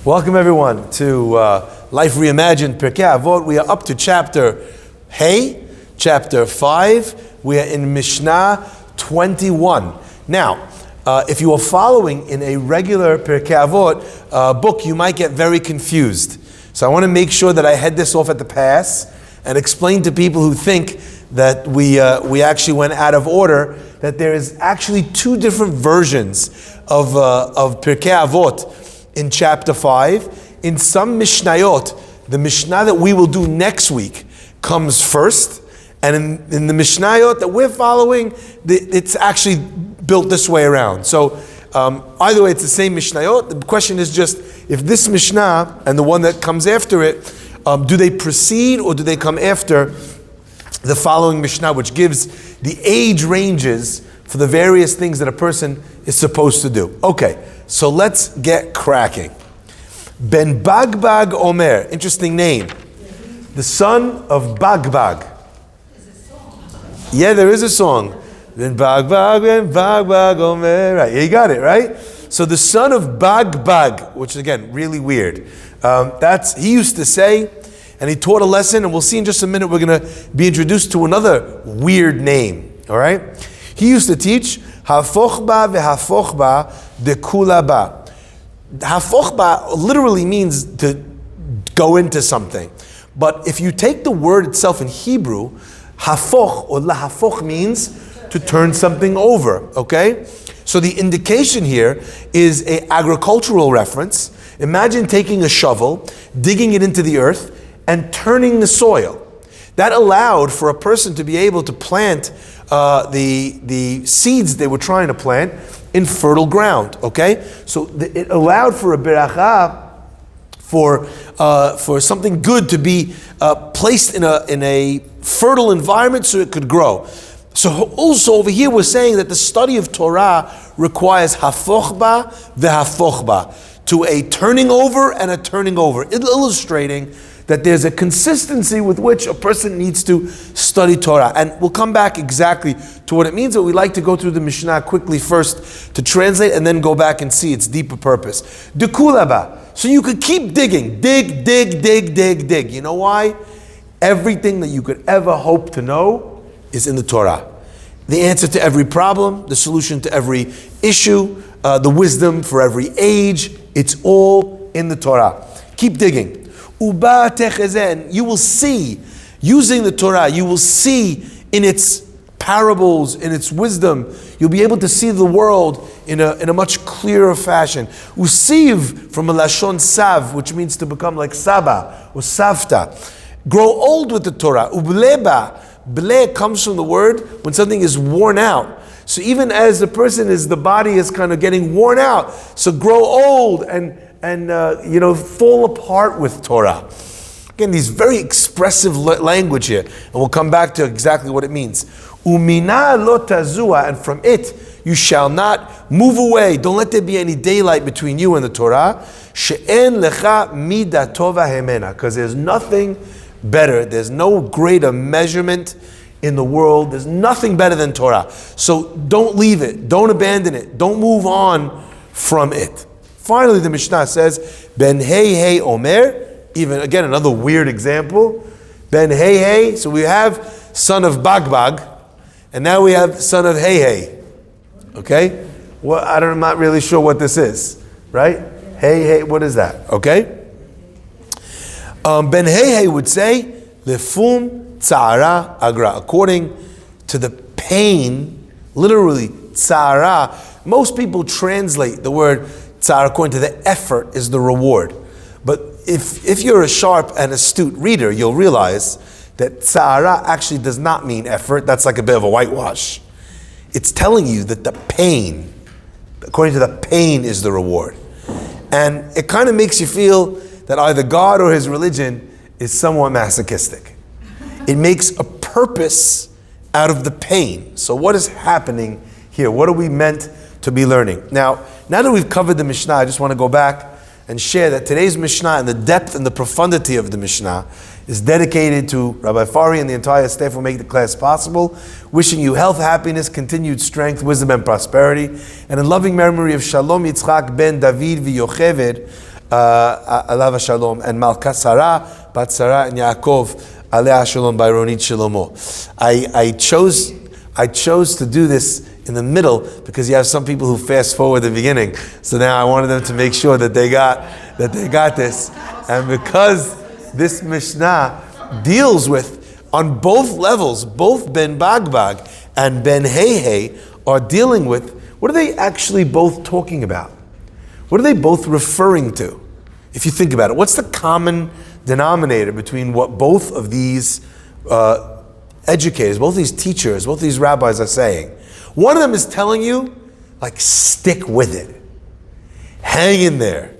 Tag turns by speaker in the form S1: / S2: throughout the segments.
S1: Welcome everyone to Life ReImagined Pirke Avot. We are up to chapter chapter 5. We are in Mishnah 21. Now, if you are following in a regular Pirkei Avot book, you might get very confused. So I want to make sure that I head this off at the pass and explain to people who think that we actually went out of order, that there is actually two different versions of Pirkei Avot in chapter 5. In some Mishnayot, the Mishnah that we will do next week comes first, and in the Mishnayot that we're following, it's actually built this way around. So either way, it's the same Mishnayot. The question is just, if this Mishnah and the one that comes after it, do they precede or do they come after the following Mishnah, which gives the age ranges for the various things that a person is supposed to do. Okay, so let's get cracking. Ben Bagbag Omer, interesting name. The son of Bagbag. Yeah, there is a song. Ben Bagbag Omer. Right, you got it, right? So the son of Bagbag, which is again really weird. He used to say, and he taught a lesson, and we'll see in just a minute, we're going to be introduced to another weird name, all right? He used to teach, Hafochba vehafochba de kulaba. Hafochba literally means to go into something. But if you take the word itself in Hebrew, hafoch or lahafoch means to turn something over, okay? So the indication here is an agricultural reference. Imagine taking a shovel, digging it into the earth, and turning the soil. That allowed for a person to be able to plant the seeds they were trying to plant in fertile ground. Okay, so it allowed for a beracha, for something good to be placed in a fertile environment so it could grow. So also over here we're saying that the study of Torah requires hafochba vehafochba, to a turning over and a turning over, illustrating that there's a consistency with which a person needs to study Torah. And we'll come back exactly to what it means, but we like to go through the Mishnah quickly first to translate and then go back and see its deeper purpose. Dekulaba. So you could keep digging. Dig, dig, dig, dig, dig. You know why? Everything that you could ever hope to know is in the Torah. The answer to every problem, the solution to every issue, the wisdom for every age, it's all in the Torah. Keep digging. Uba techezen, you will see, using the Torah, you will see in its parables, in its wisdom, you'll be able to see the world in a much clearer fashion. Usiv, from a lashon sav, which means to become like saba or savta. Grow old with the Torah. Ubleba, ble comes from the word when something is worn out. So even as the body is kind of getting worn out, so grow old and fall apart with Torah. Again, these very expressive language here, and we'll come back to exactly what it means. Umina lo tazua, and from it you shall not move away. Don't let there be any daylight between you and the Torah. She'en lecha mida tova hemena, because there's nothing better. There's no greater measurement in the world. There's nothing better than Torah. So don't leave it. Don't abandon it. Don't move on from it. Finally, the Mishnah says, Ben Hey Omer, even again another weird example. Ben Hey, so we have son of Bagbag, and now we have son of Hey. Okay? Well, I'm not really sure what this is, right? Hey, what is that? Okay? Ben Hey would say, Lefum Tzara Agra, according to the pain, literally Tzara. Most people translate the word Tzara according to the effort is the reward. But if you're a sharp and astute reader, you'll realize that Tzara actually does not mean effort. That's like a bit of a whitewash. It's telling you that the pain, according to the pain, is the reward. And it kind of makes you feel that either God or his religion is somewhat masochistic. It makes a purpose out of the pain. So what is happening here? What are we meant to be learning? Now that we've covered the Mishnah, I just want to go back and share that today's Mishnah and the depth and the profundity of the Mishnah is dedicated to Rabbi Farhi and the entire staff who make the class possible. Wishing you health, happiness, continued strength, wisdom, and prosperity. And in loving memory of Shalom Yitzchak ben David v'Yocheved, alav shalom, and Malkat Sarah, Bat Sarah, and Yaakov, aleh shalom, by Ronit Shlomo. I chose to do this in the middle because you have some people who fast forward the beginning. So now I wanted them to make sure that they got this. And because this Mishnah deals with, on both levels, both Ben Bagbag and Ben Heihei are dealing with, what are they actually both talking about? What are they both referring to? If you think about it, what's the common denominator between what both of these educators, both these teachers, both these rabbis are saying? One of them is telling you, like, stick with it. Hang in there.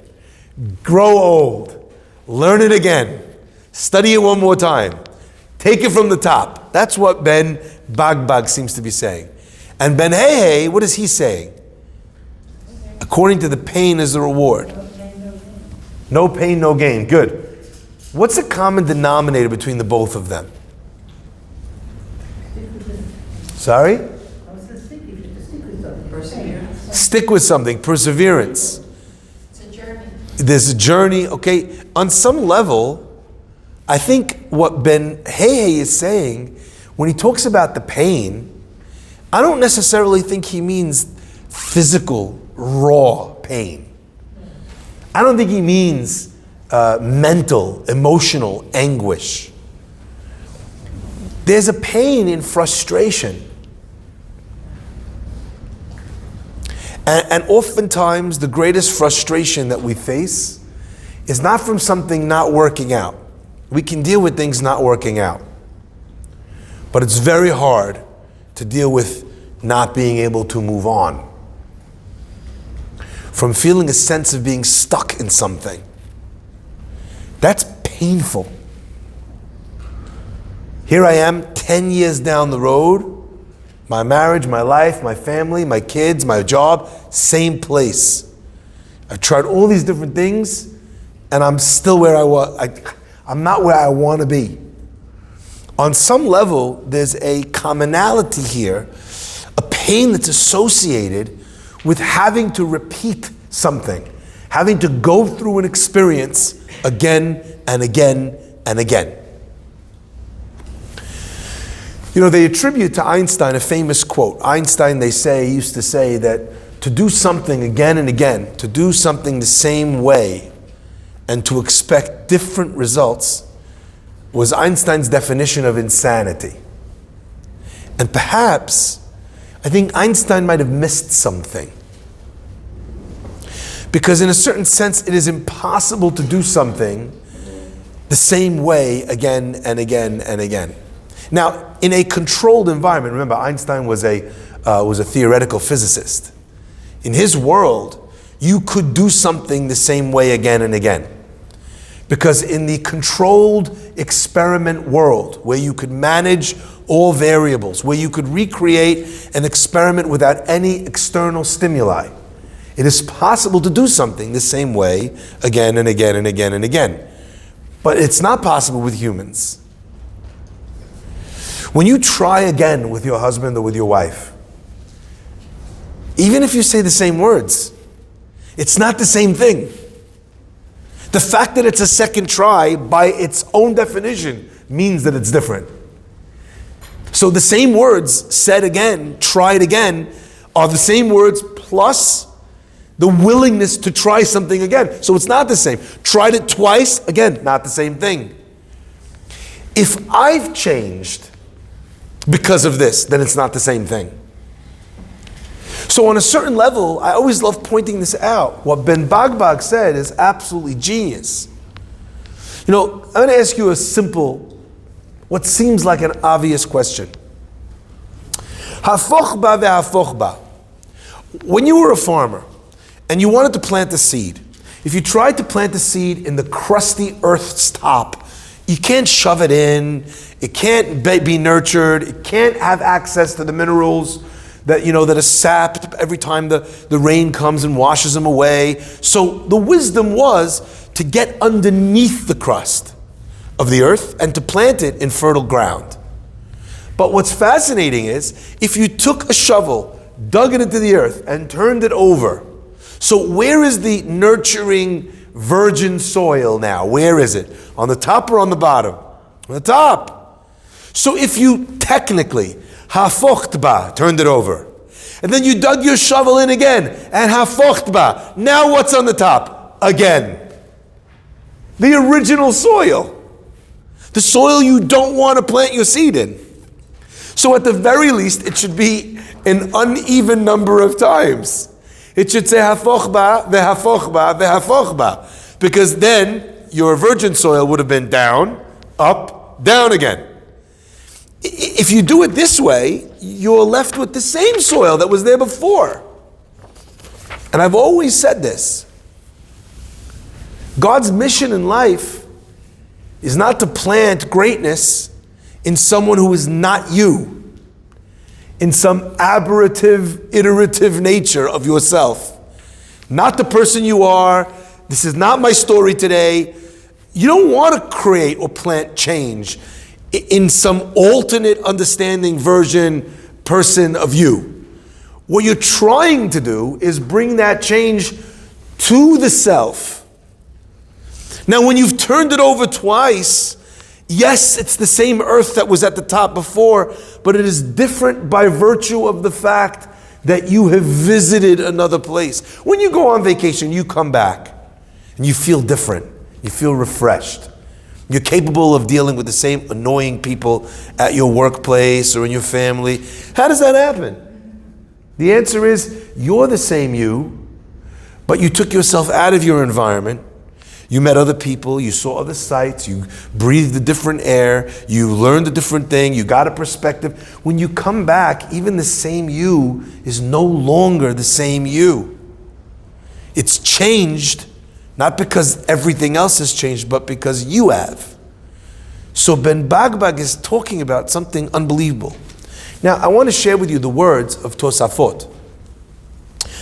S1: Grow old. Learn it again. Study it one more time. Take it from the top. That's what Ben Bagbag seems to be saying. And Ben Heihei, what is he saying? According to the pain is the reward. No pain, no gain. Good. What's the common denominator between the both of them? Sorry? Stick with something. Perseverance.
S2: It's a journey.
S1: There's a journey. Okay. On some level, I think what Ben Heihei is saying, when he talks about the pain, I don't necessarily think he means physical, raw pain. I don't think he means mental, emotional anguish. There's a pain in frustration. And oftentimes the greatest frustration that we face is not from something not working out. We can deal with things not working out. But it's very hard to deal with not being able to move on. From feeling a sense of being stuck in something. That's painful. Here I am, 10 years down the road, my marriage, my life, my family, my kids, my job, same place. I've tried all these different things, and I'm still where I was. I'm not where I want to be. On some level, there's a commonality here, a pain that's associated with having to repeat something, having to go through an experience again and again and again. You know, they attribute to Einstein a famous quote. Einstein, they say, used to say that to do something again and again, to do something the same way, and to expect different results was Einstein's definition of insanity. And perhaps, I think Einstein might have missed something. Because in a certain sense, it is impossible to do something the same way again and again and again. Now, in a controlled environment, remember Einstein was a theoretical physicist. In his world, you could do something the same way again and again. Because in the controlled experiment world, where you could manage all variables, where you could recreate an experiment without any external stimuli, it is possible to do something the same way again and again and again and again. But it's not possible with humans. When you try again with your husband or with your wife, even if you say the same words, it's not the same thing. The fact that it's a second try, by its own definition, means that it's different. So the same words said again, tried again, are the same words plus the willingness to try something again. So it's not the same. Tried it twice, again, not the same thing. If I've changed because of this, then it's not the same thing. So on a certain level, I always love pointing this out. What Ben Bagbag said is absolutely genius. You know, I'm going to ask you a simple, what seems like an obvious question. Hafoch ba ve'hafoch ba. When you were a farmer and you wanted to plant a seed, if you tried to plant a seed in the crusty earth's top, you can't shove it in, it can't be nurtured, it can't have access to the minerals that are sapped every time the rain comes and washes them away. So the wisdom was to get underneath the crust of the earth and to plant it in fertile ground. But what's fascinating is, if you took a shovel, dug it into the earth, and turned it over, so where is the nurturing virgin soil now. Where is it? On the top or on the bottom? On the top. So if you technically hafocht ba, turned it over, and then you dug your shovel in again, and hafocht ba, now what's on the top? Again. The original soil. The soil you don't want to plant your seed in. So at the very least, it should be an uneven number of times. It should say hafoch ba, vehafoch ba, vehafoch ba. Because then your virgin soil would have been down, up, down again. If you do it this way, you're left with the same soil that was there before. And I've always said this. God's mission in life is not to plant greatness in someone who is not you, in some aberrative, iterative nature of yourself. Not the person you are. This is not my story today. You don't want to create or plant change in some alternate understanding version, person of you. What you're trying to do is bring that change to the self. Now, when you've turned it over twice, yes, it's the same earth that was at the top before, but it is different by virtue of the fact that you have visited another place. When you go on vacation, you come back and you feel different. You feel refreshed. You're capable of dealing with the same annoying people at your workplace or in your family. How does that happen? The answer is, you're the same you, but you took yourself out of your environment. You met other people, you saw other sights, you breathed a different air, you learned a different thing, you got a perspective. When you come back, even the same you is no longer the same you. It's changed, not because everything else has changed, but because you have. So Ben Bagbag is talking about something unbelievable. Now, I want to share with you the words of Tosafot,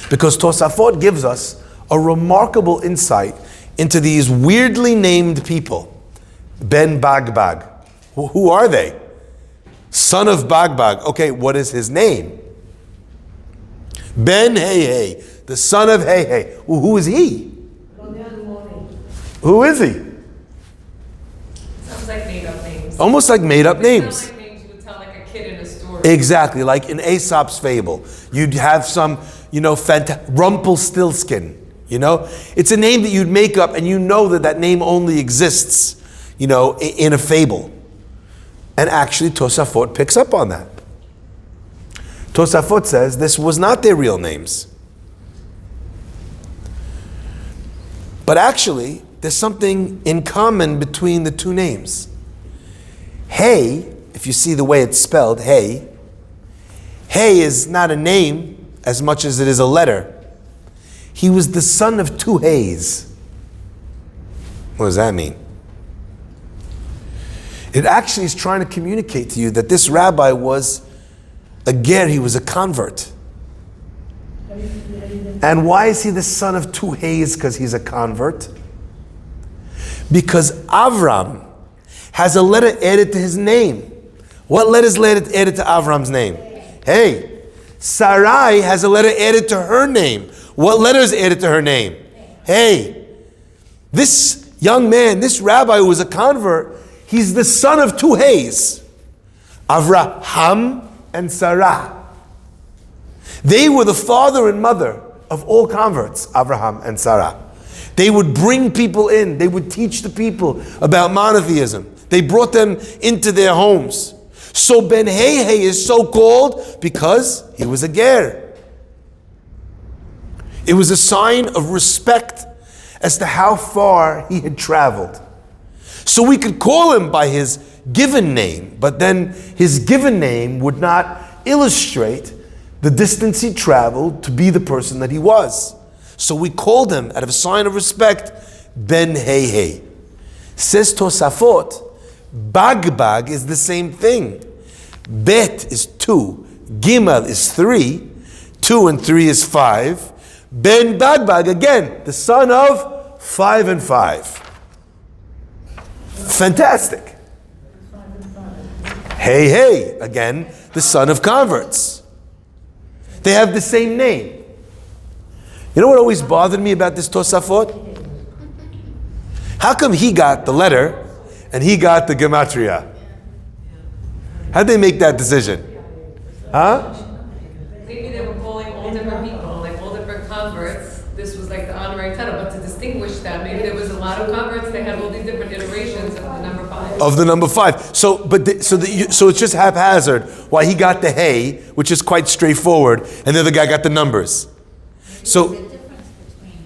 S1: because Tosafot gives us a remarkable insight into these weirdly named people. Ben Bagbag. Who are they? Son of Bagbag. Okay, what is his name? Ben Hey, the son of Hey. Well, who is he? Who is he?
S2: Sounds like made up names.
S1: Almost like made up names.
S2: Sounds like names you would tell like a kid in a story.
S1: Exactly, like in Aesop's fable. You'd have some, Rumpelstiltskin. It's a name that you'd make up, and you know that name only exists, in a fable. And actually, Tosafot picks up on that. Tosafot says this was not their real names. But actually, there's something in common between the two names. Hey, if you see the way it's spelled, Hey is not a name as much as it is a letter. He was the son of two Heys. What does that mean? It actually is trying to communicate to you that this rabbi was a ger, he was a convert. And why is he the son of two Heys? Because he's a convert. Because Avram has a letter added to his name. What letter is added to Avram's name? Hey. Sarai has a letter added to her name. What letter is added to her name? Hey. This young man, this rabbi who was a convert, he's the son of two Heys. Avraham and Sarah. They were the father and mother of all converts, Avraham and Sarah. They would bring people in. They would teach the people about monotheism. They brought them into their homes. So Ben Hey is so called because he was a ger. It was a sign of respect as to how far he had traveled. So we could call him by his given name, but then his given name would not illustrate the distance he traveled to be the person that he was. So we called him, out of a sign of respect, Ben Hey. Says Tosafot, Bagbag is the same thing. Bet is 2, Gimel is 3, 2 and 3 is 5. Ben Bagbag, again, the son of 5 and 5. Fantastic. Hey, again, the son of converts. They have the same name. You know what always bothered me about this Tosafot? How come he got the letter and he got the gematria? How'd they make that decision? Huh?
S2: Maybe they were calling all different people, like all different converts. This was like the honorary title, but to distinguish that, maybe there was a lot of converts. They had all these different iterations of the number 5.
S1: Of the number 5. So it's just haphazard why he got the hey, which is quite straightforward, and the other guy got the numbers. So,
S3: There was a difference between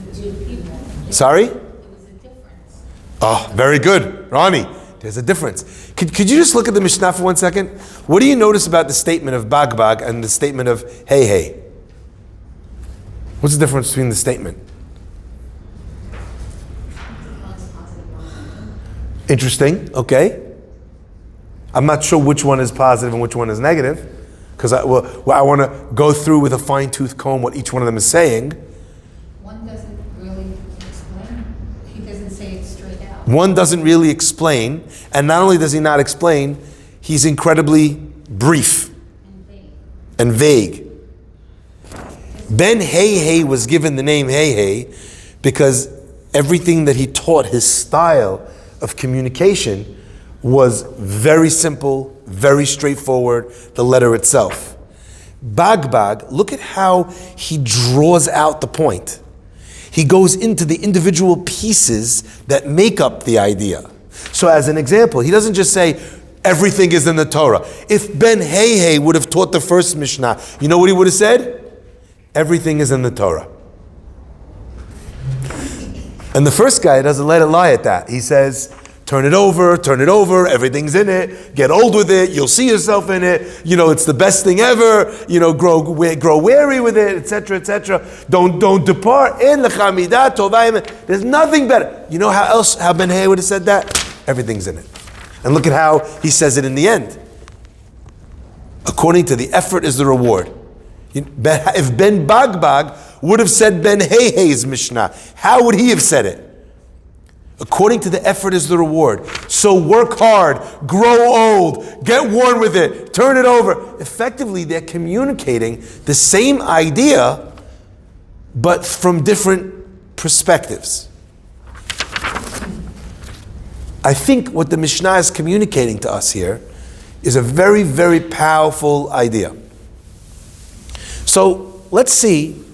S3: the two people.
S1: sorry?
S3: There was a difference.
S1: Oh, very good, Ronnie. There's a difference. Could you just look at the Mishnah for 1 second? What do you notice about the statement of bag and the statement of hey? What's the difference between the statement? Interesting, okay. I'm not sure which one is positive and which one is negative, because I want to go through with a fine-tooth comb what each one of them is saying.
S3: One doesn't really explain. He doesn't say it straight out.
S1: One doesn't really explain, and not only does he not explain, he's incredibly brief and vague. Ben Hey was given the name Hey because everything that he taught, his style of communication, was very simple, very straightforward, the letter itself. Bag, look at how he draws out the point. He goes into the individual pieces that make up the idea. So as an example, he doesn't just say, everything is in the Torah. If Ben Hey would have taught the first Mishnah, you know what he would have said? Everything is in the Torah. And the first guy doesn't let it lie at that. He says, turn it over, everything's in it, get old with it, you'll see yourself in it, it's the best thing ever, grow weary with it, etc., etc. Don't depart. In the Chamidah Tovah. There's nothing better. You know how Ben Hay would have said that? Everything's in it. And look at how he says it in the end. According to the effort is the reward. If Ben Bag would have said Ben Hay's Mishnah, how would he have said it? According to the effort is the reward. So work hard, grow old, get worn with it, turn it over. Effectively, they're communicating the same idea, but from different perspectives. I think what the Mishnah is communicating to us here is a very, very powerful idea. So let's see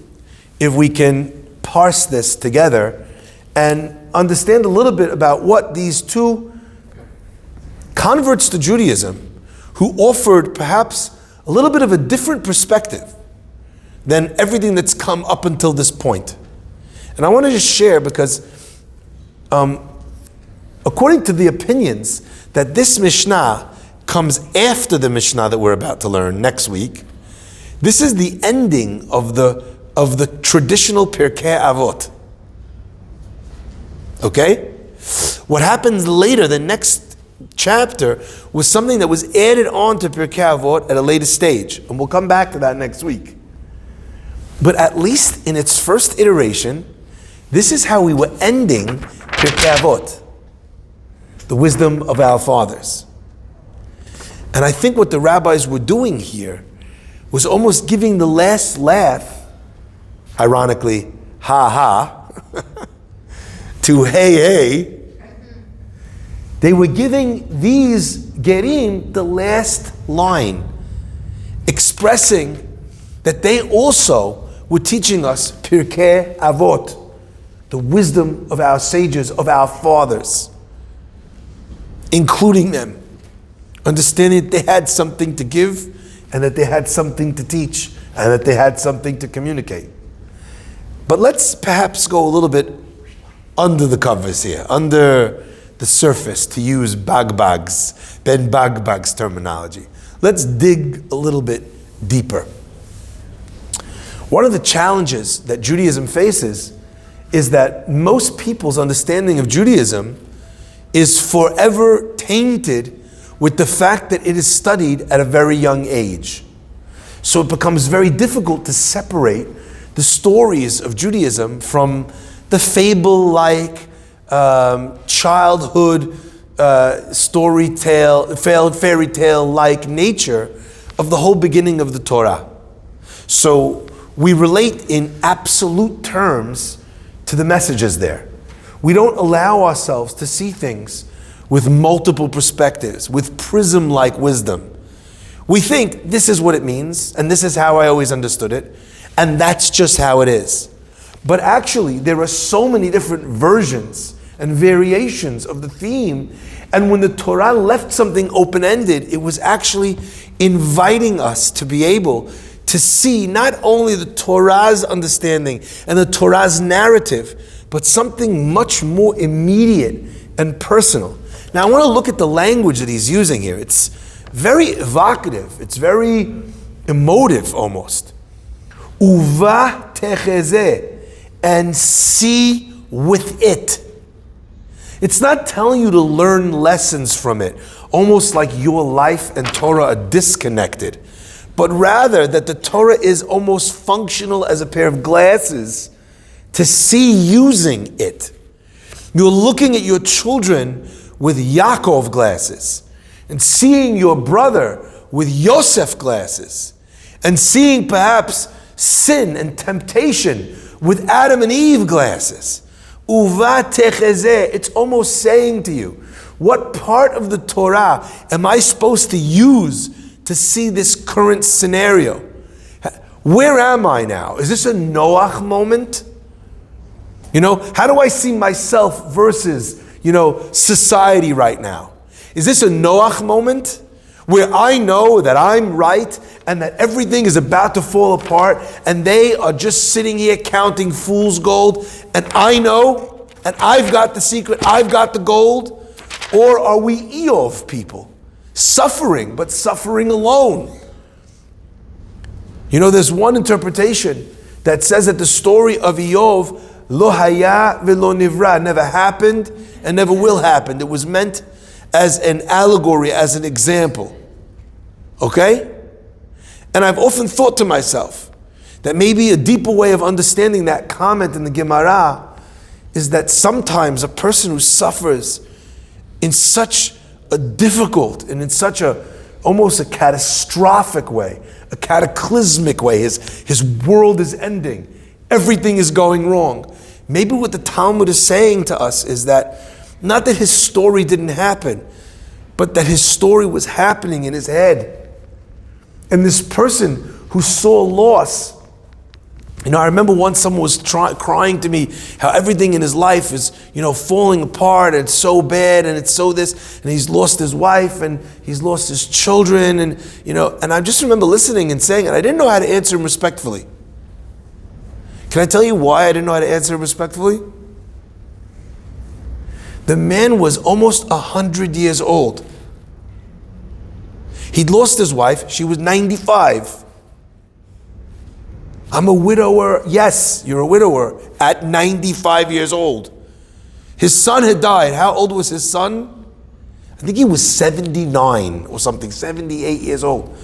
S1: if we can parse this together and understand a little bit about what these two converts to Judaism, who offered perhaps a little bit of a different perspective than everything that's come up until this point. And I want to just share because according to the opinions that this Mishnah comes after the Mishnah that we're about to learn next week, this is the ending of the traditional Pirkei Avot. Okay? What happens later, the next chapter, was something that was added on to Pirkei Avot at a later stage. And we'll come back to that next week. But at least in its first iteration, this is how we were ending Pirkei Avot, the wisdom of our fathers. And I think what the rabbis were doing here was almost giving the last laugh, ironically, ha, to hey. They were giving these gerim the last line, expressing that they also were teaching us Pirkei Avot, the wisdom of our sages, of our fathers, including them, understanding that they had something to give, and that they had something to teach, and that they had something to communicate. But let's perhaps go a little bit under the covers here, under the surface, to use Ben Bag's terminology. Let's dig a little bit deeper. One of the challenges that Judaism faces is that most people's understanding of Judaism is forever tainted with the fact that it is studied at a very young age. So it becomes very difficult to separate the stories of Judaism from the fable-like, childhood fairy tale-like nature of the whole beginning of the Torah. So we relate in absolute terms to the messages there. We don't allow ourselves to see things with multiple perspectives, with prism-like wisdom. We think this is what it means, and this is how I always understood it, and that's just how it is. But actually, there are so many different versions and variations of the theme, and when the Torah left something open-ended, it was actually inviting us to be able to see not only the Torah's understanding and the Torah's narrative, but something much more immediate and personal. Now I want to look at the language that he's using here. It's very evocative. It's very emotive almost. Uva techezeh, and see with it. It's not telling you to learn lessons from it, almost like your life and Torah are disconnected, but rather that the Torah is almost functional as a pair of glasses to see using it. You're looking at your children with Yaakov glasses, and seeing your brother with Yosef glasses, and seeing perhaps sin and temptation with Adam and Eve glasses. Uva techezeh, it's almost saying to you, what part of the Torah am I supposed to use to see this current scenario? Where am I now? Is this a Noach moment? How do I see myself versus, society right now? Is this a Noach moment where I know that I'm right and that everything is about to fall apart and they are just sitting here counting fool's gold and I know and I've got the secret, I've got the gold? Or are we Eov people, suffering, but suffering alone? There's one interpretation that says that the story of Eov, lo haya velo nivra, never happened and never will happen. It was meant as an allegory, as an example. Okay? And I've often thought to myself that maybe a deeper way of understanding that comment in the Gemara is that sometimes a person who suffers in such a difficult and in such almost a catastrophic way, a cataclysmic way, his world is ending, everything is going wrong. Maybe what the Talmud is saying to us is that not that his story didn't happen, but that his story was happening in his head. And this person who saw loss, I remember once someone was crying to me how everything in his life is, falling apart, and it's so bad, and it's so this, and he's lost his wife, and he's lost his children, and I just remember listening and saying, and I didn't know how to answer him respectfully. Can I tell you why I didn't know how to answer him respectfully? The man was almost 100 years old. He'd lost his wife, she was 95. I'm a widower. Yes, you're a widower at 95 years old. His son had died. How old was his son? I think he was 79 or something, 78 years old.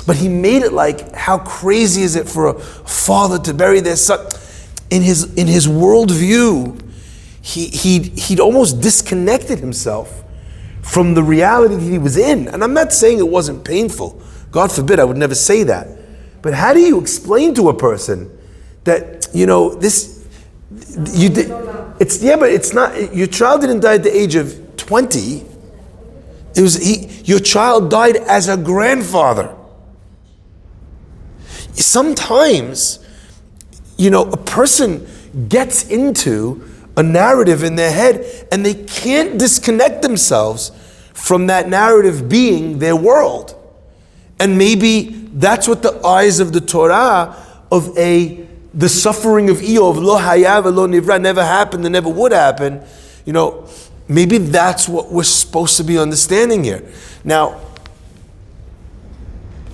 S1: But he made it like, how crazy is it for a father to bury their son? In his worldview, he'd almost disconnected himself from the reality that he was in. And I'm not saying it wasn't painful. God forbid, I would never say that. But how do you explain to a person that, but it's not, your child didn't die at the age of 20. Your child died as a grandfather. Sometimes, a person gets into a narrative in their head and they can't disconnect themselves from that narrative being their world. And maybe that's what the eyes of the Torah of the suffering of Eov, lo haya velo nivra, never happened and never would happen, maybe that's what we're supposed to be understanding here. Now,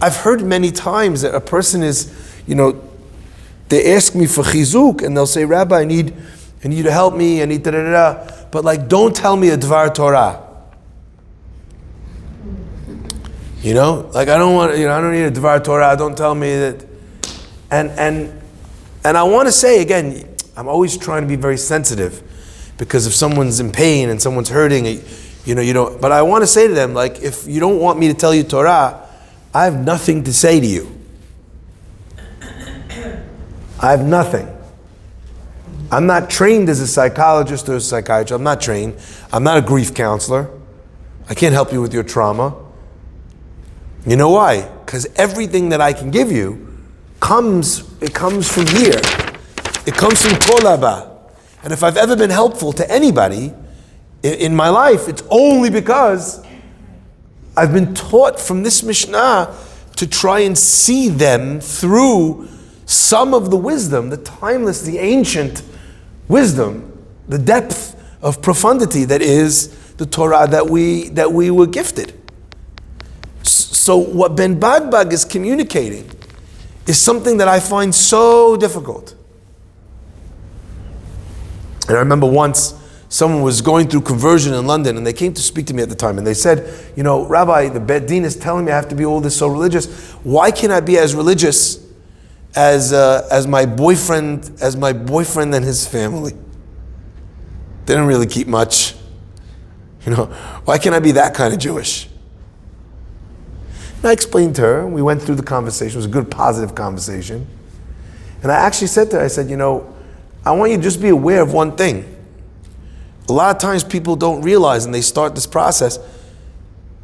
S1: I've heard many times that a person is, they ask me for chizuk and they'll say, Rabbi, I need you to help me, I need da-da-da-da, but don't tell me a dvar Torah. I don't want, I don't need a dvar Torah, don't tell me that. And I want to say again, I'm always trying to be very sensitive, because if someone's in pain and someone's hurting, but I want to say to them, if you don't want me to tell you Torah, I have nothing to say to you. I have nothing. I'm not trained as a psychologist or a psychiatrist. I'm not trained. I'm not a grief counselor. I can't help you with your trauma. You know why? Because everything that I can give you comes from here. It comes from Kol Haba. And if I've ever been helpful to anybody in my life, it's only because I've been taught from this Mishnah to try and see them through some of the wisdom, the timeless, the ancient wisdom, the depth of profundity that is the Torah that we were gifted. So what Ben Bagbag is communicating is something that I find so difficult. And I remember once someone was going through conversion in London, and they came to speak to me at the time, and they said, you know, Rabbi, the Bet Din is telling me I have to be all this so religious. Why can't I be as religious as my boyfriend and his family? They didn't really keep much. You know, why can't I be that kind of Jewish? And I explained to her, we went through the conversation, it was a good, positive conversation. And I actually said to her, I said, you know, I want you to just be aware of one thing. A lot of times people don't realize, and they start this process,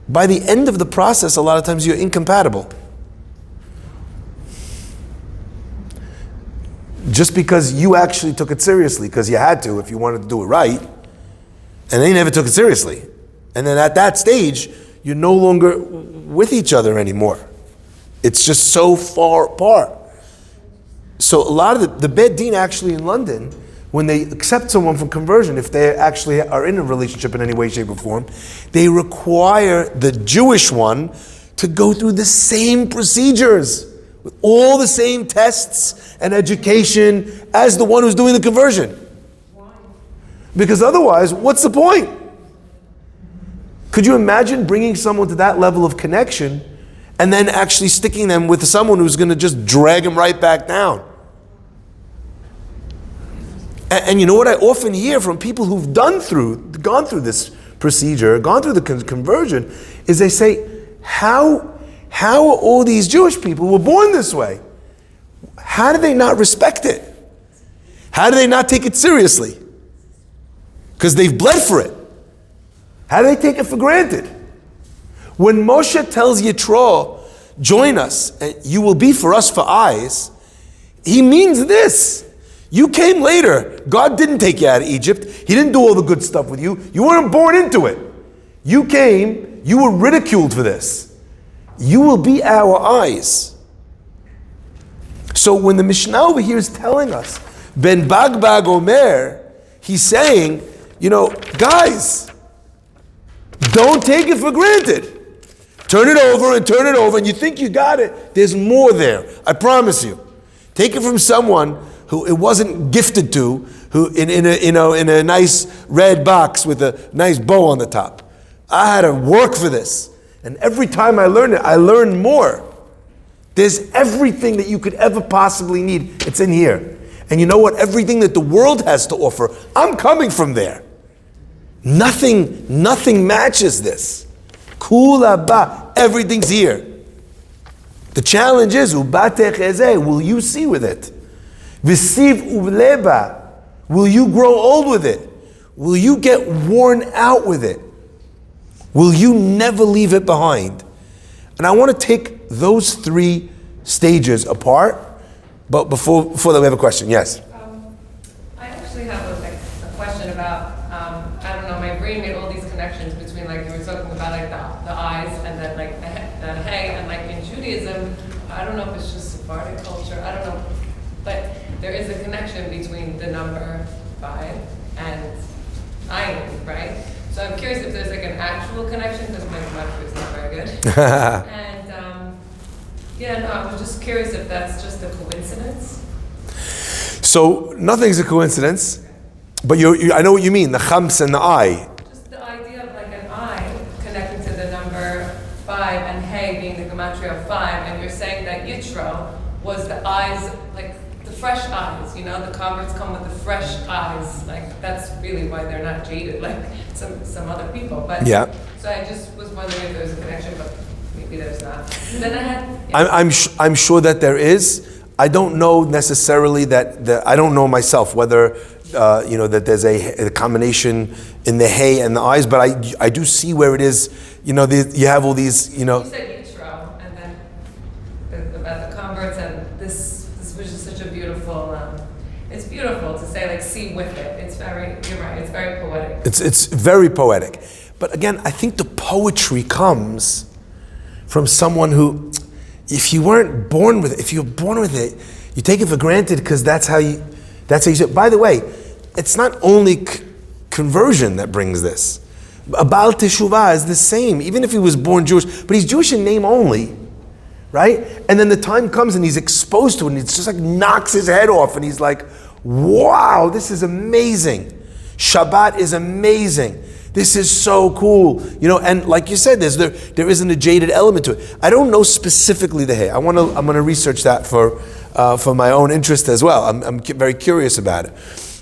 S1: by the end of the process, a lot of times you're incompatible. Just because you actually took it seriously, because you had to if you wanted to do it right, and they never took it seriously. And then at that stage, you're no longer with each other anymore. It's just so far apart. So a lot of the Bet Din actually in London, when they accept someone from conversion, if they actually are in a relationship in any way, shape, or form, they require the Jewish one to go through the same procedures, with all the same tests and education as the one who's doing the conversion. Why? Because otherwise, what's the point? Could you imagine bringing someone to that level of connection and then actually sticking them with someone who's going to just drag them right back down? And you know what I often hear from people who've gone through this procedure, gone through the conversion, is they say, how are all these Jewish people who were born this way? How do they not respect it? How do they not take it seriously? Because they've bled for it. How do they take it for granted? When Moshe tells Yitro, join us, and you will be for us for eyes, he means this. You came later. God didn't take you out of Egypt. He didn't do all the good stuff with you. You weren't born into it. You came, you were ridiculed for this. You will be our eyes. So when the Mishnah over here is telling us, Ben Bagbag Omer, he's saying, you know, guys, don't take it for granted. Turn it over, and you think you got it. There's more there. I promise you. Take it from someone who it wasn't gifted to, who in a nice red box with a nice bow on the top. I had to work for this. And every time I learn it, I learn more. There's everything that you could ever possibly need. It's in here. And you know what? Everything that the world has to offer, I'm coming from there. Nothing matches this. Kula ba, everything's here. The challenge is, will you see with it? V'siv uvleba, will you grow old with it? Will you get worn out with it? Will you never leave it behind? And I want to take those three stages apart, but before that we have a question. Yes?
S2: I actually have a question about, I don't know, my brain made all these connections between, like, you were talking about, like, the eyes, and then, like, the hay, and, like, in Judaism, I don't know if it's just Sephardic culture, I don't know, but there is a connection between the number 5 and ayin, right? So I'm curious if there's, like, an actual connection, because my gematria is not very good. And, I was just curious if that's just a coincidence.
S1: So nothing's a coincidence, but I know what you mean, the chams and the eye.
S2: Just the idea of, like, an eye connecting to the number 5 and hay being the gematria of 5, and you're saying that Yitro was the eyes, like, the fresh eyes, you know, the converts come with the fresh eyes, like, that's really why they're not jaded like some other people. But yeah. So I just was wondering if there's a connection, but maybe there's not. And then I had,
S1: I'm sure that there is. I don't know necessarily I don't know myself whether that there's a combination in the hay and the eyes, but I do see where it is. You have all these.
S2: You said Yitro, and then about the converts, and this was just such a beautiful. It's beautiful to say, like, see with it. You're right. It's very poetic.
S1: It's very poetic, but again, I think the poetry comes from someone who, if you were born with it, you take it for granted because that's how you say it. By the way, it's not only conversion that brings this. A Baal Teshuvah is the same, even if he was born Jewish, but he's Jewish in name only, right? And then the time comes and he's exposed to it and it's just like knocks his head off and he's like, wow, this is amazing. Shabbat is amazing. This is so cool, and like you said, there isn't a jaded element to it. I don't know specifically the hay. I'm gonna research that for my own interest as well. I'm very curious about it.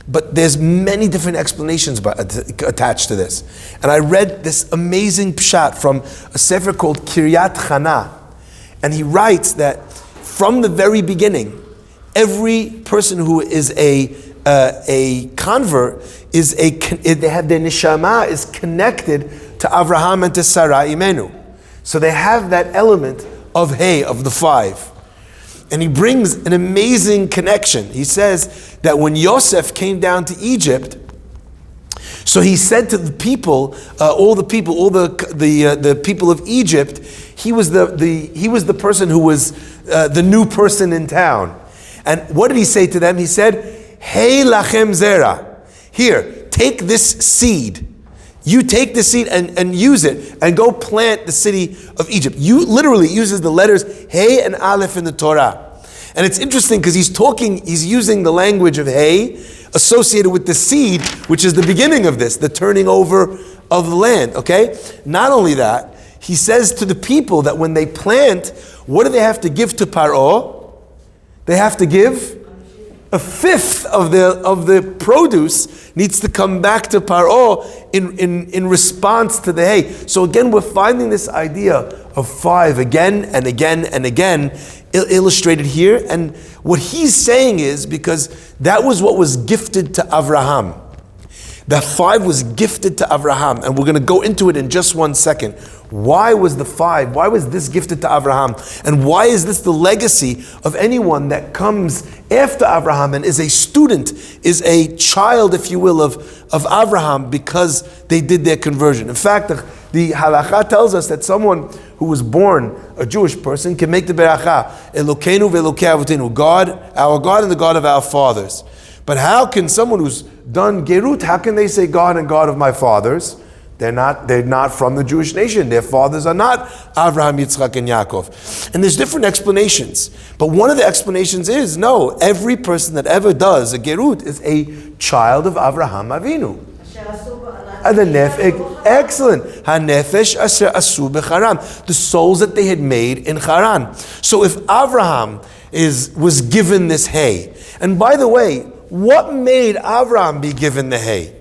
S1: But there's many different explanations attached to this. And I read this amazing pshat from a sefer called Kiryat Chana, and he writes that from the very beginning, every person who is a convert they have their neshama is connected to Avraham and to Sarah Imenu. So they have that element of hay, of the five. And he brings an amazing connection. He says that when Yosef came down to Egypt, so he said to the people, all the people of Egypt, he was the person who was the new person in town. And what did he say to them? He said, Hey lachem zera. Here, take this seed. You take the seed and use it and go plant the city of Egypt. You literally uses the letters Hey and Aleph in the Torah. And it's interesting because he's using the language of Hey associated with the seed, which is the beginning of this, the turning over of the land, okay? Not only that, he says to the people that when they plant, what do they have to give to Paro? They have to give a fifth of the produce needs to come back to Paro in response to the hay. So again, we're finding this idea of five again and again and again illustrated here. And what he's saying is because that was what was gifted to Avraham. The five was gifted to Avraham, and we're going to go into it in just 1 second. Why was the five? Why was this gifted to Avraham? And why is this the legacy of anyone that comes after Avraham and is a student, is a child, if you will, of Avraham because they did their conversion? In fact, the halakha tells us that someone who was born a Jewish person can make the beracha, Elokeinu ve'Elokei Avotenu, God, our God and the God of our fathers. But how can someone who's done gerut, how can they say God and God of my fathers? They're not from the Jewish nation. Their fathers are not Avraham, Yitzchak, and Yaakov. And there's different explanations. But one of the explanations is, no, every person that ever does a gerut is a child of Avraham Avinu. Excellent. HaNefesh asher asu b'Charan. The souls that they had made in Haran. So if Avraham was given this hay, and by the way, what made Avraham be given the hay?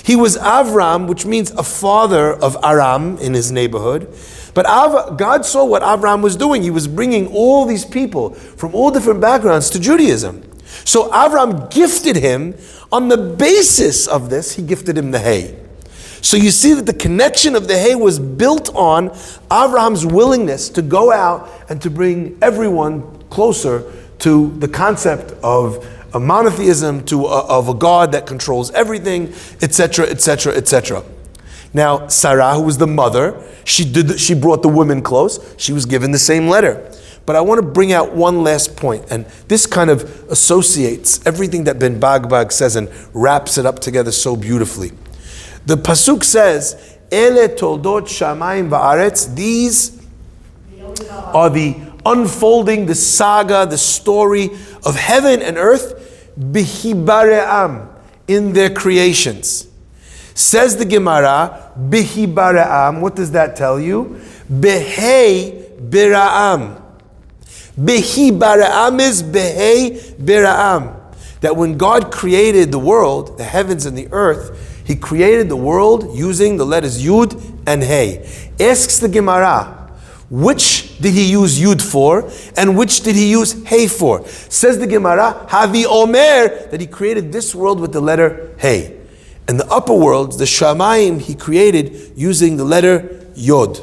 S1: He was Avram, which means a father of Aram in his neighborhood. But God saw what Avram was doing. He was bringing all these people from all different backgrounds to Judaism. So Avram gifted him on the basis of this. He gifted him the hay. So you see that the connection of the hay was built on Avraham's willingness to go out and to bring everyone closer to the concept of a monotheism, of a God that controls everything, etc., etc., etc. Now, Sarah, who was the mother, she brought the women close. She was given the same letter. But I want to bring out one last point, and this kind of associates everything that Ben Bagbag says and wraps it up together so beautifully. The pasuk says, "Ele toldot shamayim va'aretz." These are the unfolding, the saga, the story of heaven and earth, bihibare'am, in their creations. Says the Gemara, bihibare'am, what does that tell you? Behei bira'am. Bihibare'am is behei bira'am. That when God created the world, the heavens and the earth, He created the world using the letters Yud and Hey. Asks the Gemara, which did he use Yud for, and which did he use Hey for? Says the Gemara, Havi Omer, that he created this world with the letter Hey. And the upper worlds, the Shamayim, he created using the letter Yod.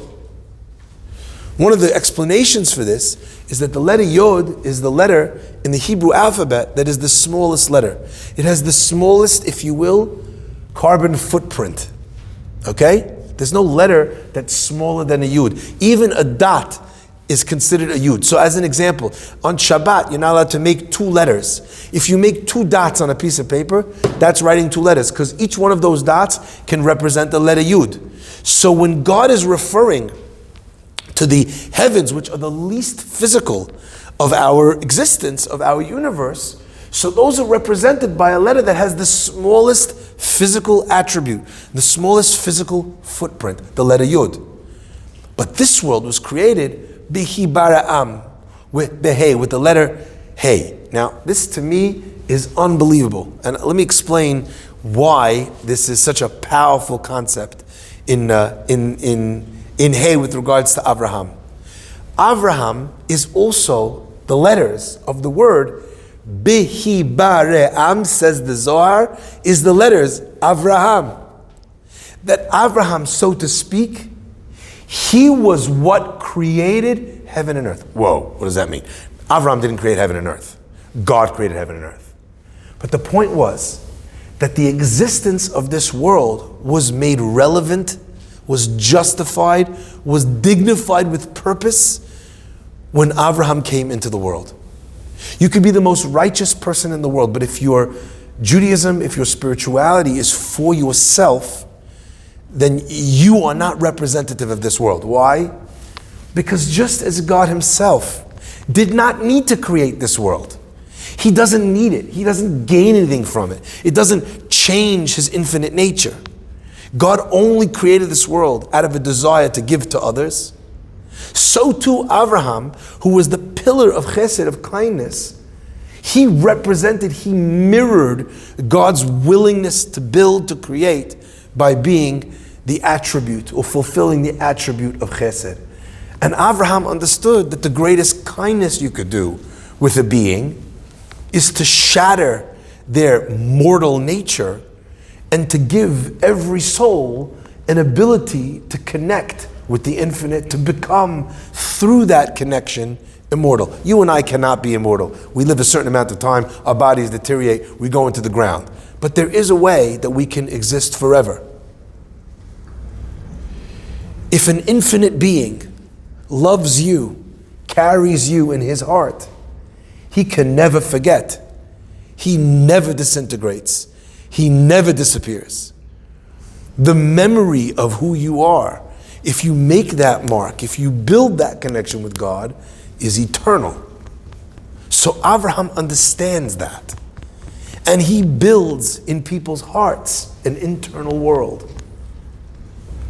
S1: One of the explanations for this is that the letter Yod is the letter in the Hebrew alphabet that is the smallest letter. It has the smallest, if you will, carbon footprint. Okay? There's no letter that's smaller than a Yud. Even a dot is considered a Yud. So as an example, on Shabbat, you're not allowed to make two letters. If you make two dots on a piece of paper, that's writing two letters, because each one of those dots can represent the letter Yud. So when God is referring to the heavens, which are the least physical of our existence, of our universe, so those are represented by a letter that has the smallest physical attribute, the smallest physical footprint, the letter Yud. But this world was created Bihi Bara'am, with the Hey, with the letter Hey. Now, this to me is unbelievable. And let me explain why this is such a powerful concept in Hey with regards to Avraham. Avraham is also the letters of the word Bihi Bara'am, says the Zohar, is the letters Avraham. That Avraham, so to speak, he was what created heaven and earth. Whoa, what does that mean? Avraham didn't create heaven and earth. God created heaven and earth. But the point was that the existence of this world was made relevant, was justified, was dignified with purpose when Avraham came into the world. You could be the most righteous person in the world, but if your Judaism, if your spirituality is for yourself, then you are not representative of this world. Why? Because just as God himself did not need to create this world, he doesn't need it. He doesn't gain anything from it. It doesn't change his infinite nature. God only created this world out of a desire to give to others. So too Avraham, who was the pillar of chesed, of kindness, he represented, he mirrored God's willingness to build, to create, by being the attribute or fulfilling the attribute of chesed. And Avraham understood that the greatest kindness you could do with a being is to shatter their mortal nature and to give every soul an ability to connect with the infinite, to become, through that connection, immortal. You and I cannot be immortal. We live a certain amount of time, our bodies deteriorate, we go into the ground. But there is a way that we can exist forever. If an infinite being loves you, carries you in his heart, he can never forget. He never disintegrates. He never disappears. The memory of who you are, if you make that mark, if you build that connection with God, is eternal. So Avraham understands that. And he builds in people's hearts an internal world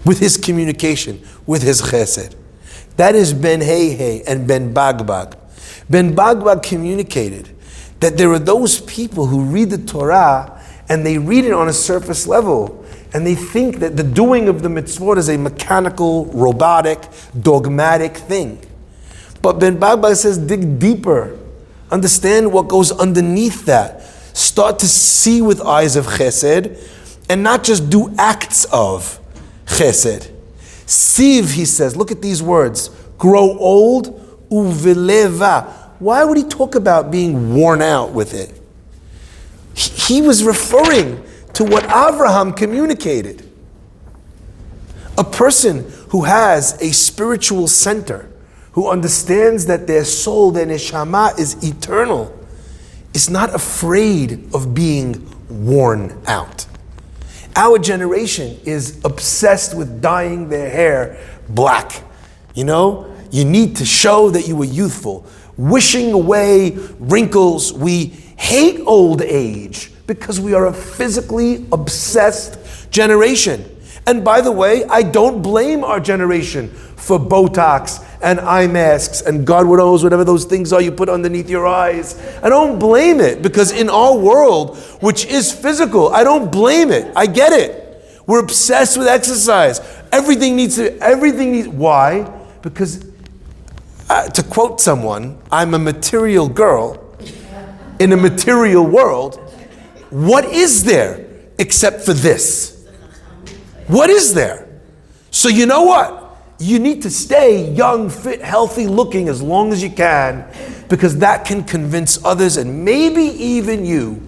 S1: with his communication, with his chesed. That is Ben Hey and Ben Bagbag. Ben Bagbag communicated that there are those people who read the Torah and they read it on a surface level and they think that the doing of the mitzvot is a mechanical, robotic, dogmatic thing. But Ben Bagbag says, dig deeper. Understand what goes underneath that. Start to see with eyes of chesed and not just do acts of chesed. Siv, he says, look at these words, grow old, uvileva. Why would he talk about being worn out with it? He was referring to what Avraham communicated. A person who has a spiritual center, who understands that their soul, their neshama is eternal, is not afraid of being worn out. Our generation is obsessed with dyeing their hair black. You know, you need to show that you were youthful. Wishing away wrinkles. We hate old age because we are a physically obsessed generation. And by the way, I don't blame our generation for Botox and eye masks and God knows whatever those things are you put underneath your eyes. I don't blame it because in our world, which is physical, I don't blame it. I get it. We're obsessed with exercise. Everything needs, why? Because to quote someone, I'm a material girl in a material world. What is there except for this? What is there? So you know what? You need to stay young, fit, healthy looking as long as you can, because that can convince others and maybe even you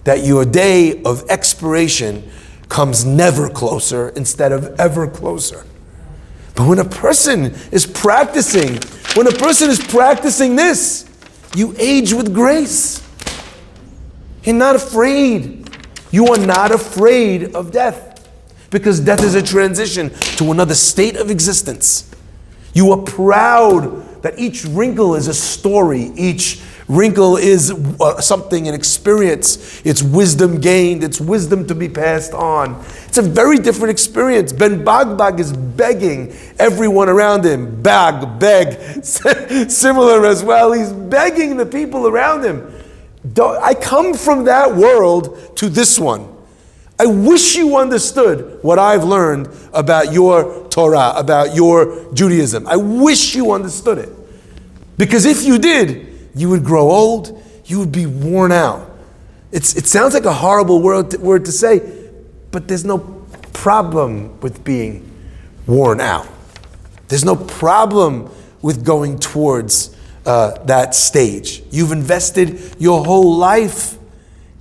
S1: that your day of expiration comes never closer instead of ever closer. But when a person is practicing this, you age with grace. You're not afraid. You are not afraid of death. Because death is a transition to another state of existence. You are proud that each wrinkle is a story. Each wrinkle is something, an experience. It's wisdom gained. It's wisdom to be passed on. It's a very different experience. Ben Bagbag is begging everyone around him. Beg. Similar as well. He's begging the people around him. I come from that world to this one. I wish you understood what I've learned about your Torah, about your Judaism. I wish you understood it. Because if you did, you would grow old, you would be worn out. It sounds like a horrible word to say, but there's no problem with being worn out. There's no problem with going towards that stage. You've invested your whole life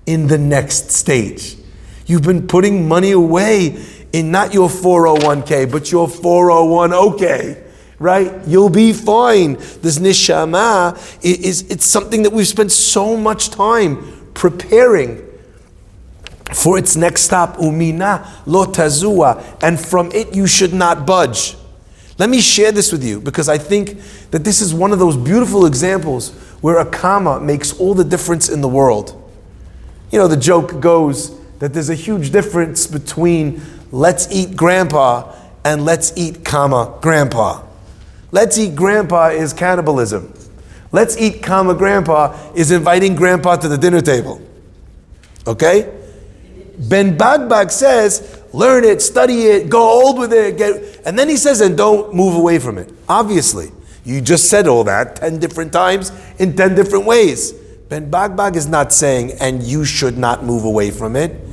S1: in the next stage. You've been putting money away in not your 401k, but your 401ok, right? You'll be fine. This neshama it's something that we've spent so much time preparing for its next stop. Umina lo tazua, and from it you should not budge. Let me share this with you because I think that this is one of those beautiful examples where a comma makes all the difference in the world. You know, the joke goes that there's a huge difference between let's eat grandpa and let's eat grandpa. Let's eat grandpa is cannibalism. Let's eat grandpa is inviting grandpa to the dinner table. Okay? Ben Bagbag says, learn it, study it, go old with it, and then he says, and don't move away from it. Obviously, you just said all that 10 different times in 10 different ways. Ben Bagbag is not saying, and you should not move away from it.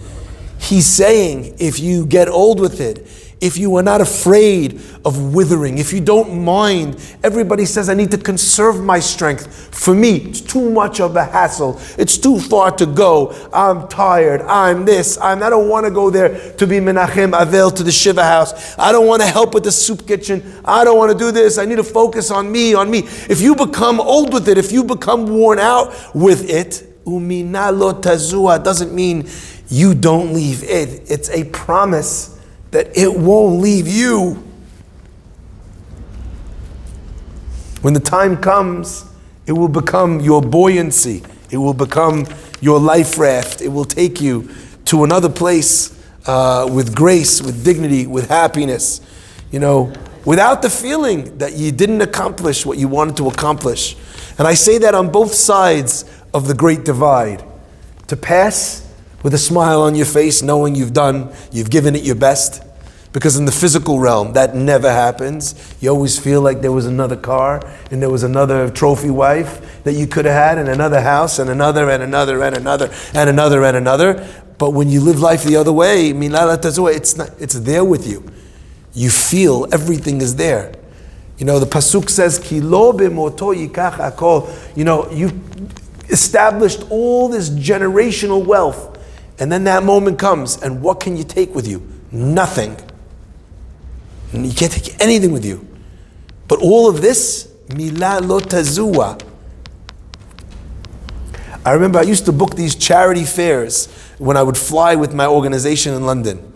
S1: He's saying, if you get old with it, if you are not afraid of withering, if you don't mind, everybody says, I need to conserve my strength. For me, it's too much of a hassle. It's too far to go. I'm tired. I'm this. I don't want to go there to be Menachem Avel to the Shiva house. I don't want to help with the soup kitchen. I don't want to do this. I need to focus on me. If you become old with it, if you become worn out with it, umina lo tazua doesn't mean you don't leave it. It's a promise that it won't leave you. When the time comes, it will become your buoyancy. It will become your life raft. It will take you to another place with grace, with dignity, with happiness. You know, without the feeling that you didn't accomplish what you wanted to accomplish. And I say that on both sides of the great divide. To pass with a smile on your face, knowing you've given it your best. Because in the physical realm, that never happens. You always feel like there was another car, and there was another trophy wife that you could have had, and another house, and another, and another, and another, and another, and another. But when you live life the other way, it's there with you. You feel everything is there. You know, the pasuk says, "Ki lo b'moto yikach hakol." You know, you established all this generational wealth. And then that moment comes, and what can you take with you? Nothing. And you can't take anything with you. But all of this, milah lo tazua. I remember I used to book these charity fairs when I would fly with my organization in London.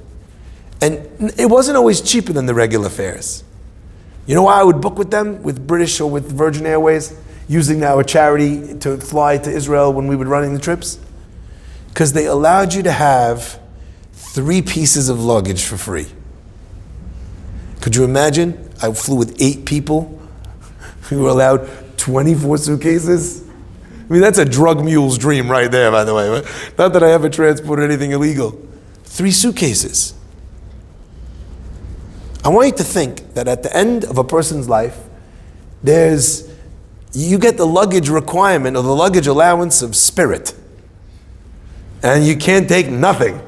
S1: And it wasn't always cheaper than the regular fares. You know why I would book with them, with British or with Virgin Airways, using our charity to fly to Israel when we were running the trips? Because they allowed you to have 3 pieces of luggage for free. Could you imagine? I flew with 8 people. We were allowed 24 suitcases. I mean, that's a drug mule's dream right there, by the way. Not that I ever transported anything illegal. 3 suitcases. I want you to think that at the end of a person's life, there's you get the luggage requirement or the luggage allowance of spirit. And you can't take nothing.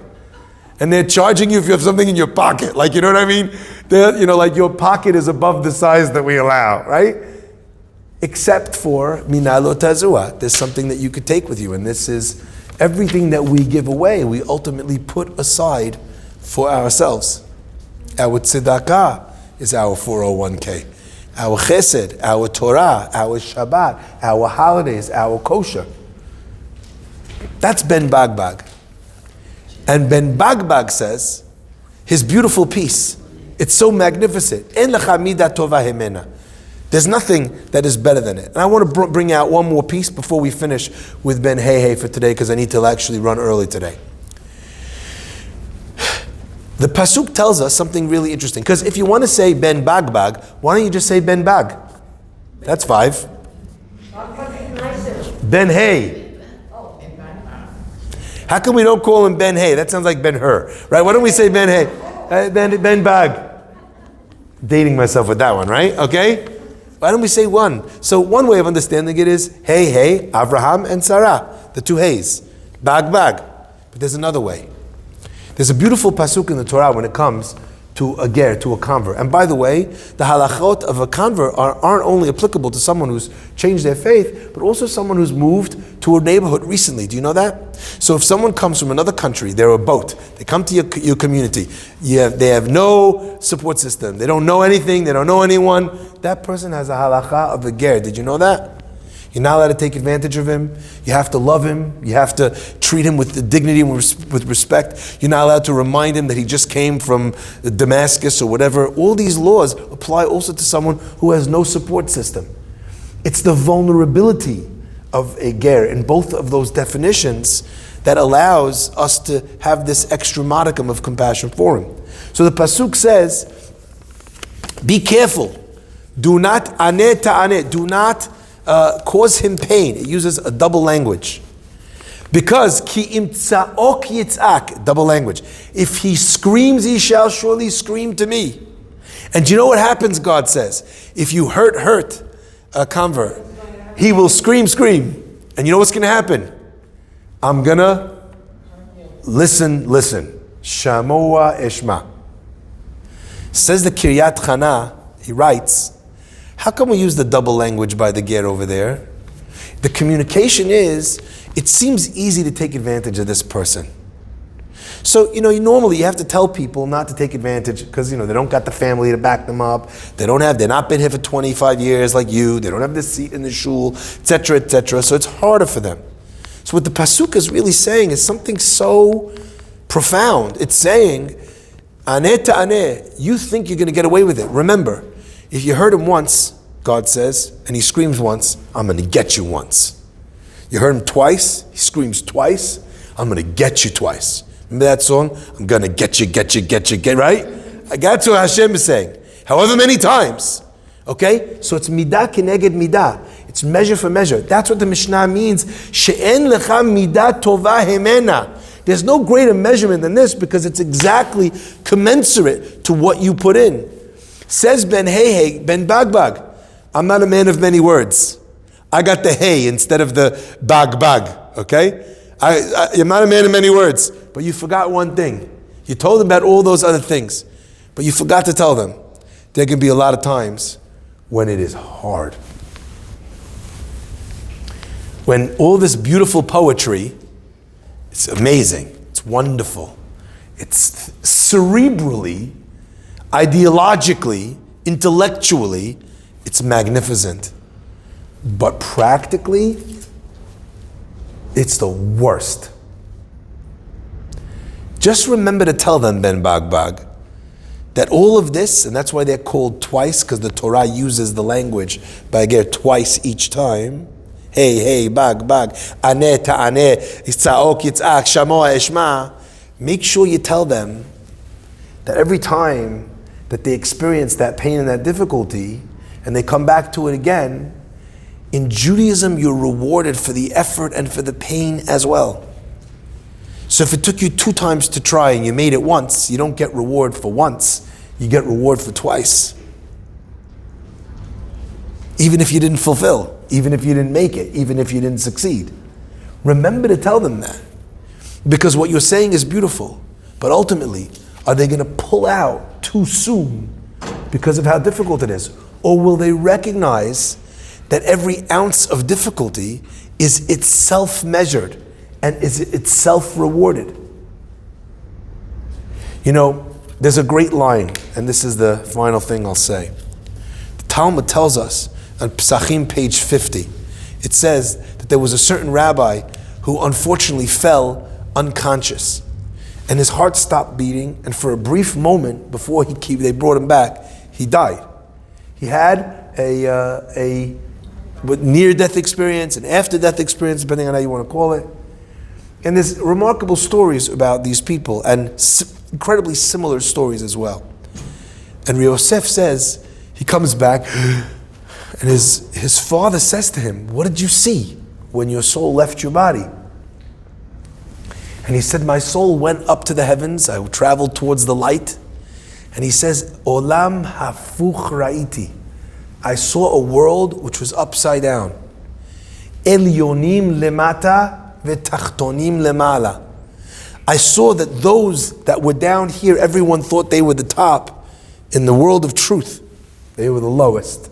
S1: And they're charging you if you have something in your pocket. Like, you know what I mean? Like your pocket is above the size that we allow, right? Except for minalo tazua. There's something that you could take with you. And this is everything that we give away, we ultimately put aside for ourselves. Our tzedakah is our 401k. Our chesed, our Torah, our Shabbat, our holidays, our kosher. That's Ben Bagbag. And Ben Bagbag says, his beautiful piece, it's so magnificent. En lecha mida tova hemena. There's nothing that is better than it. And I want to bring out one more piece before we finish with Ben Hey for today, because I need to actually run early today. The Pasuk tells us something really interesting. Because if you want to say Ben Bagbag, why don't you just say Ben Bag? That's 5. Ben Hey. How come we don't call him Ben Hey? That sounds like Ben Hur, right? Why don't we say Ben Hey? Ben Bag. Dating myself with that one, right? Okay? Why don't we say one? So one way of understanding it is Hey, Avraham and Sarah, the 2 Heys. Bag. But there's another way. There's a beautiful pasuk in the Torah when it comes to a ger, to a convert. And by the way, the halachot of a convert aren't only applicable to someone who's changed their faith, but also someone who's moved to a neighborhood recently. Do you know that? So if someone comes from another country, they're a boat, they come to your community, they have no support system, they don't know anything, they don't know anyone, that person has a halacha of a ger. Did you know that? You're not allowed to take advantage of him. You have to love him. You have to treat him with dignity and with respect. You're not allowed to remind him that he just came from Damascus or whatever. All these laws apply also to someone who has no support system. It's the vulnerability of a ger in both of those definitions that allows us to have this extra modicum of compassion for him. So the pasuk says, be careful. Do not aneh ta'aneh. Do not cause him pain. It uses a double language. Because ki imtsaok yitzak, double language. If he screams, he shall surely scream to me. And do you know what happens, God says? If you hurt a convert, he will scream. And you know what's going to happen? I'm going to listen. Shamoa eshma. Says the Kiryat Chana, he writes, how come we use the double language by the ger over there? The communication is, it seems easy to take advantage of this person. So, normally you have to tell people not to take advantage because, they don't got the family to back them up. They're not been here for 25 years like you. They don't have the seat in the shul, etc., etc. So it's harder for them. So what the pasuk is really saying is something so profound. It's saying, aneh ta'aneh, you think you're going to get away with it. Remember, if you heard him once, God says, and he screams once, I'm going to get you once. You heard him twice, he screams twice, I'm going to get you twice. Remember that song? I'm going to get you, right? That's what Hashem is saying. However many times. Okay? So it's midah keneged midah. It's measure for measure. That's what the Mishnah means. She'en lecha midah tova hemena. There's no greater measurement than this because it's exactly commensurate to what you put in. Says Ben Bagbag, I'm not a man of many words. I got the hey instead of the bag, okay? I'm not a man of many words, but you forgot one thing. You told them about all those other things, but you forgot to tell them there can be a lot of times when it is hard. When all this beautiful poetry, it's amazing, it's wonderful, it's cerebrally, ideologically, intellectually, it's magnificent. But practically, it's the worst. Just remember to tell them, Ben Bagbag, that all of this, and that's why they're called twice, because the Torah uses the language bager twice each time. Hey, bag, aneh ta'aneh, yitza'ok, yitz'ak, shamoa, eshma. Make sure you tell them that every time that they experience that pain and that difficulty, and they come back to it again, in Judaism you're rewarded for the effort and for the pain as well. So if it took you 2 times to try and you made it once, you don't get reward for once, you get reward for twice. Even if you didn't fulfill. even if you didn't make it, even if you didn't succeed. Remember to tell them that. Because what you're saying is beautiful, but ultimately, are they going to pull out too soon because of how difficult it is? Or will they recognize that every ounce of difficulty is itself measured and is itself rewarded? You know, there's a great line, and this is the final thing I'll say. The Talmud tells us on Pesachim page 50, it says that there was a certain rabbi who unfortunately fell unconscious, and his heart stopped beating, and for a brief moment before they brought him back, he died. He had a near-death experience, an after-death experience, depending on how you want to call it. And there's remarkable stories about these people, and incredibly similar stories as well. And Yosef says, he comes back, and his father says to him, what did you see when your soul left your body? And he said, my soul went up to the heavens, I traveled towards the light. And he says, Olam hafuch ra'iti. I saw a world which was upside down. Elyonim lemata v'tachtonim lemala. I saw that those that were down here, everyone thought they were the top. In the world of truth, they were the lowest.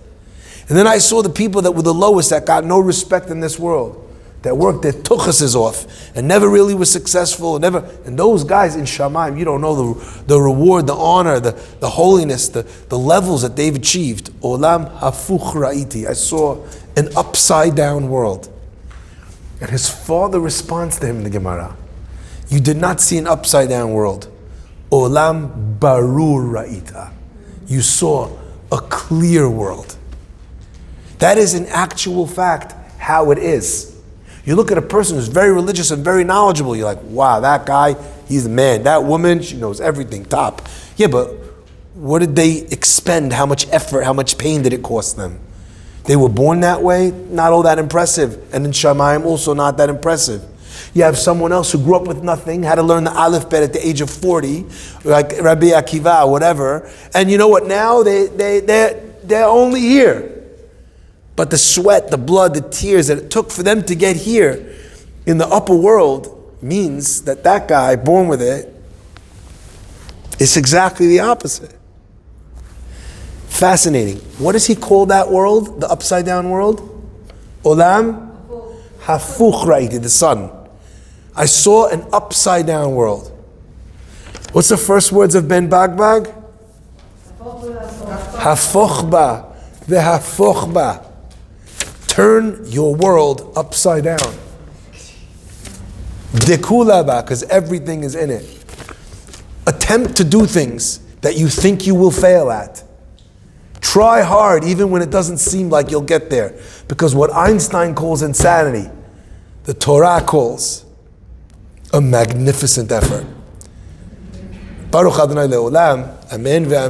S1: And then I saw the people that were the lowest, that got no respect in this world, that worked their tuchases off and never really was successful. And those guys in Shamayim, you don't know the reward, the honor, the holiness, the levels that they've achieved. Olam hafuch ra'iti. I saw an upside down world. And his father responds to him in the Gemara. You did not see an upside down world. Olam barur ra'ita. You saw a clear world. That is in actual fact how it is. You look at a person who's very religious and very knowledgeable, you're like, wow, that guy, he's the man. That woman, she knows everything, top. Yeah, but what did they expend? How much effort, how much pain did it cost them? They were born that way, not all that impressive. And in Shamayim, also not that impressive. You have someone else who grew up with nothing, had to learn the Aleph Bet at the age of 40, like Rabbi Akiva, whatever. And you know what, now they're only here. But the sweat, the blood, the tears that it took for them to get here in the upper world means that guy, born with it, is exactly the opposite. Fascinating. What does he call that world, the upside down world? Olam hafuch ra'iti, the sun. I saw an upside down world. What's the first words of Ben Bagbag? Hafoch ba, vehafoch ba. Turn your world upside down. Dekula ba, because everything is in it. Attempt to do things that you think you will fail at. Try hard even when it doesn't seem like you'll get there. Because what Einstein calls insanity, the Torah calls a magnificent effort. Baruch Adonai le'olam. Amen ve'amen.